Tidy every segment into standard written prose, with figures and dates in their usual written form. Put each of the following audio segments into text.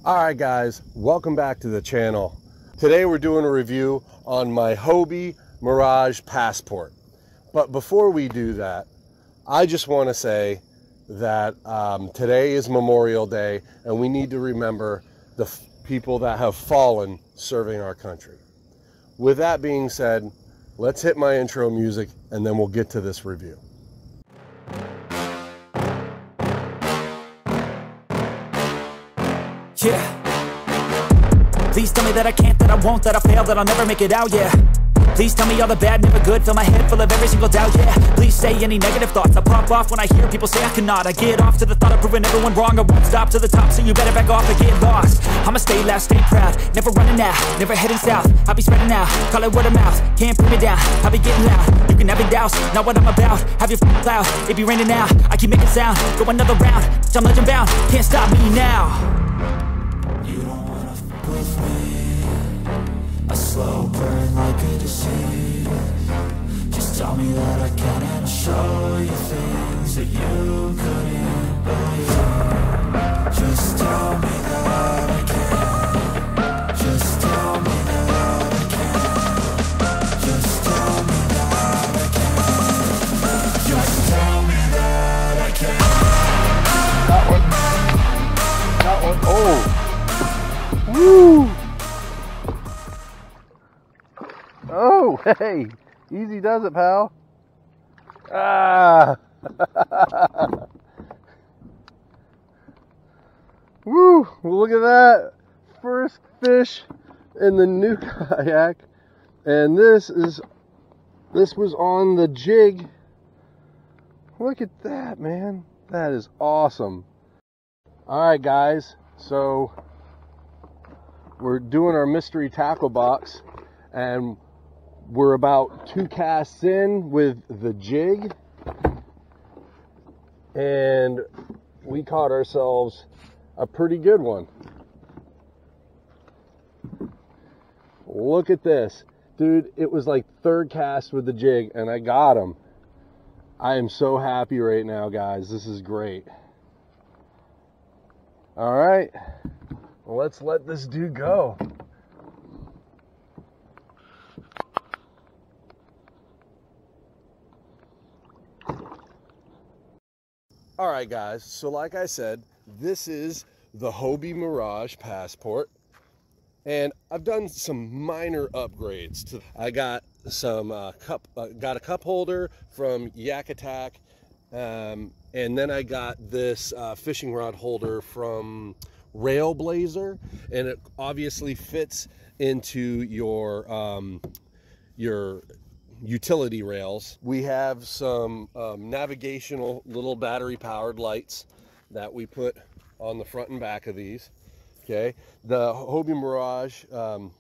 Alright guys, welcome back to the channel. Today we're doing a review on my Hobie Mirage Passport. But before we do that, I just want to say that today is Memorial Day and we need to remember the people that have fallen serving our country. With that being said, let's hit my intro music and then we'll get to this review. Yeah. Please tell me that I can't, that I won't, that I fail, that I'll never make it out, yeah. Please tell me all the bad, never good, fill my head full of every single doubt, yeah. Please say any negative thoughts, I pop off when I hear people say I cannot. I get off to the thought of proving everyone wrong, I won't stop to the top, so you better back off and get lost. I'ma stay loud, stay proud, never running out, never heading south. I'll be spreading out, call it word of mouth, can't put me down, I'll be getting loud. You can have it douse, not what I'm about, have your cloud, it be raining now. I keep making sound, go another round, I'm legend bound, can't stop me now. With me, a slow burn like a disease. Just tell me that I can and I'll show you things that you couldn't believe. Just tell me that I can. Just tell me that I can. Just tell me that I can. Just tell me that I can. That one, oh! Woo! Oh, hey! Easy does it, pal. Ah! Woo! Well, look at that! First fish in the new kayak. And this was on the jig. Look at that, man. That is awesome. Alright, guys. So we're doing our mystery tackle box and we're about 2 casts in with the jig and we caught ourselves a pretty good one. Look at this, dude. It was like 3rd cast with the jig and I got him. I am so happy right now, guys. This is great. All right, let's let this dude go. All right, guys, so like I said, this is the Hobie Mirage Passport, and I've done some minor upgrades. I got some got a cup holder from Yak Attack, and then I got this fishing rod holder from Railblazer, and it obviously fits into your utility rails. We have some navigational little battery powered lights that we put on the front and back of these. Okay, the Hobie Mirage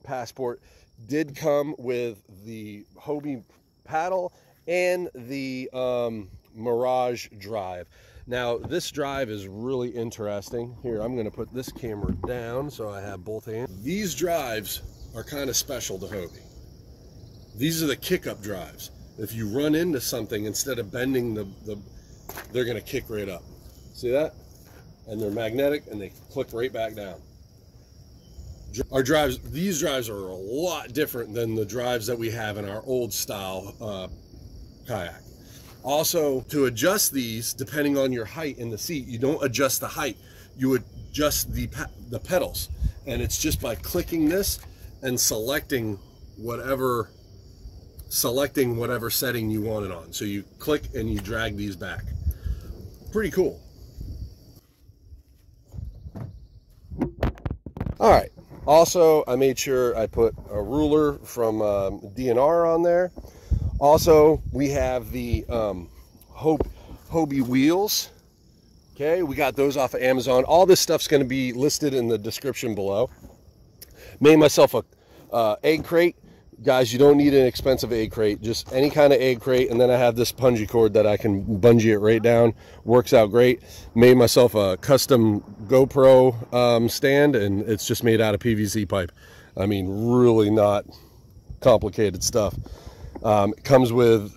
Passport did come with the Hobie paddle and the Mirage drive. Now this drive is really interesting. Here, I'm going to put this camera down so I have both hands. These drives are kind of special to Hobie. These are the kick-up drives. If you run into something, instead of bending they're going to kick right up. See that? And they're magnetic and they click right back down. Our drives, these drives are a lot different than the drives that we have in our old style kayak. Also, to adjust these, depending on your height in the seat, you don't adjust the height, you adjust the pedals. And it's just by clicking this and selecting whatever setting you want it on. So you click and you drag these back. Pretty cool. All right. Also, I made sure I put a ruler from DNR on there. Also, we have the Hobie wheels. Okay, we got those off of Amazon. All this stuff's going to be listed in the description below. Made myself a egg crate. Guys, you don't need an expensive egg crate, just any kind of egg crate. And then I have this bungee cord that I can bungee it right down. Works out great. Made myself a custom GoPro stand, and it's just made out of PVC pipe. I mean, really not complicated stuff. It comes with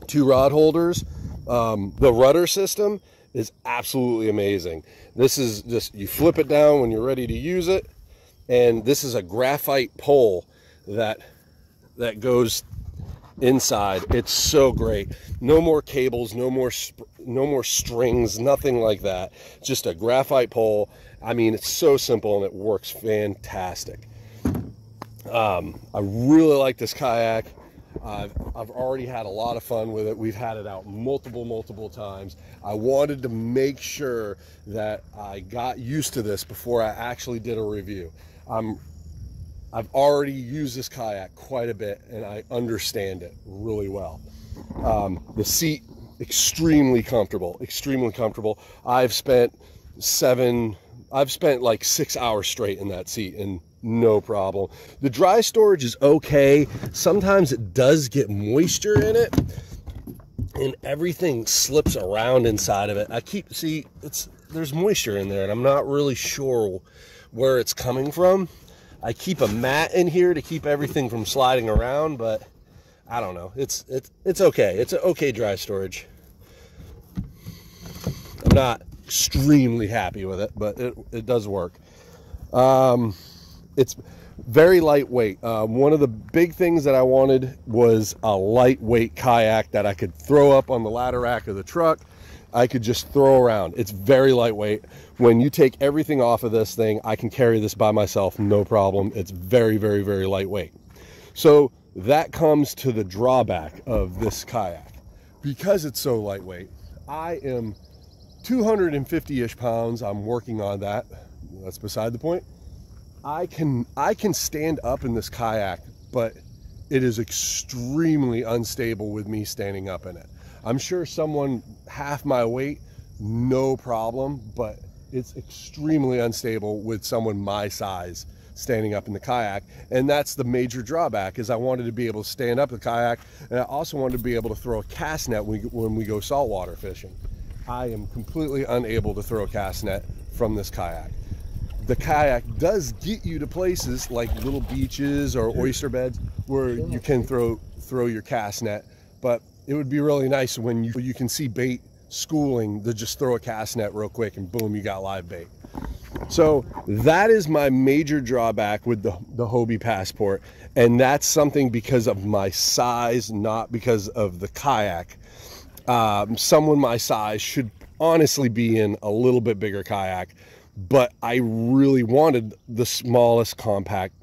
2 rod holders. The rudder system is absolutely amazing. This is just, you flip it down when you're ready to use it, and this is a graphite pole that goes inside. It's so great. No more cables, no more strings, nothing like that. Just a graphite pole. I mean, it's so simple and it works fantastic. I really like this kayak. I've already had a lot of fun with it. We've had it out multiple times. I wanted to make sure that I got used to this before I actually did a review. I've already used this kayak quite a bit and I understand it really well. The seat, extremely comfortable, extremely comfortable. I've spent like 6 hours straight in that seat and no problem. The dry storage is okay. Sometimes it does get moisture in it and everything slips around inside of it. There's moisture in there and I'm not really sure where it's coming from. I keep a mat in here to keep everything from sliding around, but I don't know. It's okay. It's an okay dry storage. I'm not extremely happy with it, but it does work. It's very lightweight. One of the big things that I wanted was a lightweight kayak that I could throw up on the ladder rack of the truck. I could just throw around. It's very lightweight. When you take everything off of this thing, I can carry this by myself, no problem. It's very lightweight. So that comes to the drawback of this kayak. Because it's so lightweight, I am 250-ish pounds. I'm working on that. That's beside the point. I can stand up in this kayak, but it is extremely unstable with me standing up in it. I'm sure someone half my weight, no problem, but it's extremely unstable with someone my size standing up in the kayak. And that's the major drawback, is I wanted to be able to stand up the kayak, and I also wanted to be able to throw a cast net when we go saltwater fishing. I am completely unable to throw a cast net from this kayak. The kayak does get you to places like little beaches or oyster beds where you can throw your cast net, but it would be really nice when you can see bait schooling to just throw a cast net real quick and boom, you got live bait. So that is my major drawback with the Hobie Passport, and that's something because of my size, not because of the kayak. Someone my size should honestly be in a little bit bigger kayak, but I really wanted the smallest compact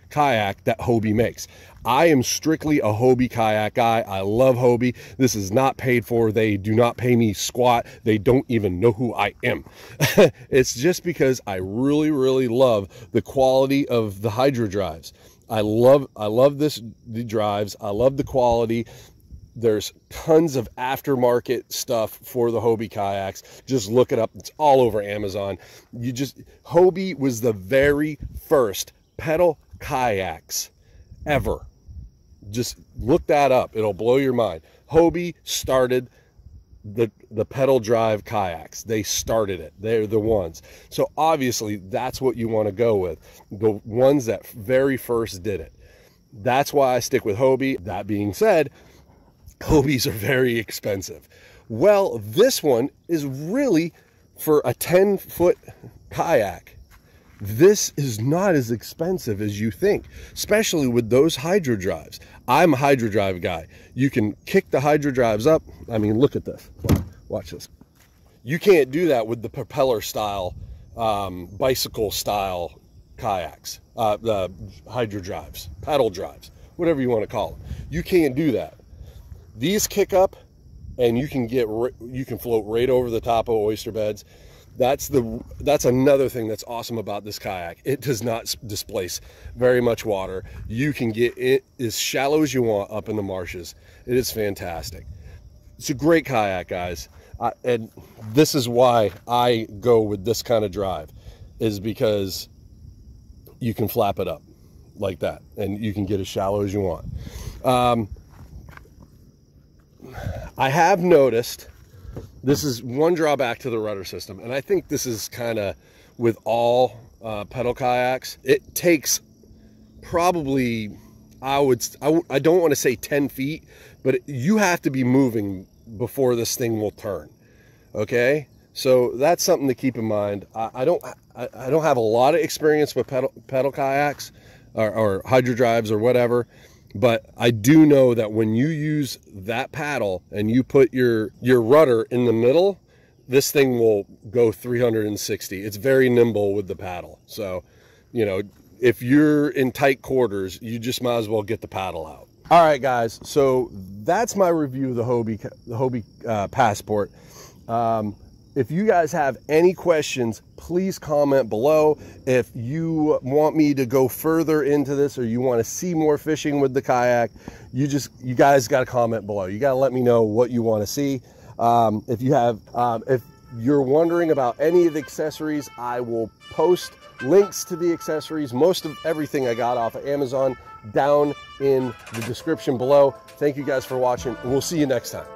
kayak that Hobie makes. I am strictly a Hobie kayak guy. I love Hobie. This is not paid for. They do not pay me squat. They don't even know who I am. It's just because I really love the quality of the hydro drives. I love the drives. I love the quality. There's tons of aftermarket stuff for the Hobie kayaks. Just look it up. It's all over Amazon. Hobie was the very first pedal kayaks ever. Just look that up. It'll blow your mind. Hobie started the pedal drive kayaks. They started it. They're the ones. So obviously that's what you want to go with. The ones that very first did it. That's why I stick with Hobie. That being said, Hobies are very expensive. Well, this one is really, for a 10-foot kayak, this is not as expensive as you think, especially with those hydro drives. I'm a hydro drive guy. You can kick the hydro drives up. I mean, look at this. Watch this. You can't do that with the propeller style, bicycle style kayaks, the hydro drives, paddle drives, whatever you want to call them. You can't do that. These kick up and you can float right over the top of oyster beds. That's another thing that's awesome about this kayak. It does not displace very much water. You can get it as shallow as you want up in the marshes. It is fantastic. It's a great kayak, guys. And this is why I go with this kind of drive, is because you can flap it up like that and you can get as shallow as you want. I have noticed, this is one drawback to the rudder system, and I think this is kind of with all pedal kayaks. It takes probably, I don't want to say 10 feet, but you have to be moving before this thing will turn. Okay, so that's something to keep in mind. I don't have a lot of experience with pedal kayaks or hydro drives or whatever, but I do know that when you use that paddle and you put your rudder in the middle, this thing will go 360. It's very nimble with the paddle. So, you know, if you're in tight quarters, you just might as well get the paddle out. All right, guys, so that's my review of the Hobie Passport. If you guys have any questions, please comment below. If you want me to go further into this, or you want to see more fishing with the kayak, you guys got to comment below. You got to let me know what you want to see. If you're wondering about any of the accessories, I will post links to the accessories. Most of everything I got off of Amazon down in the description below. Thank you guys for watching, and we'll see you next time.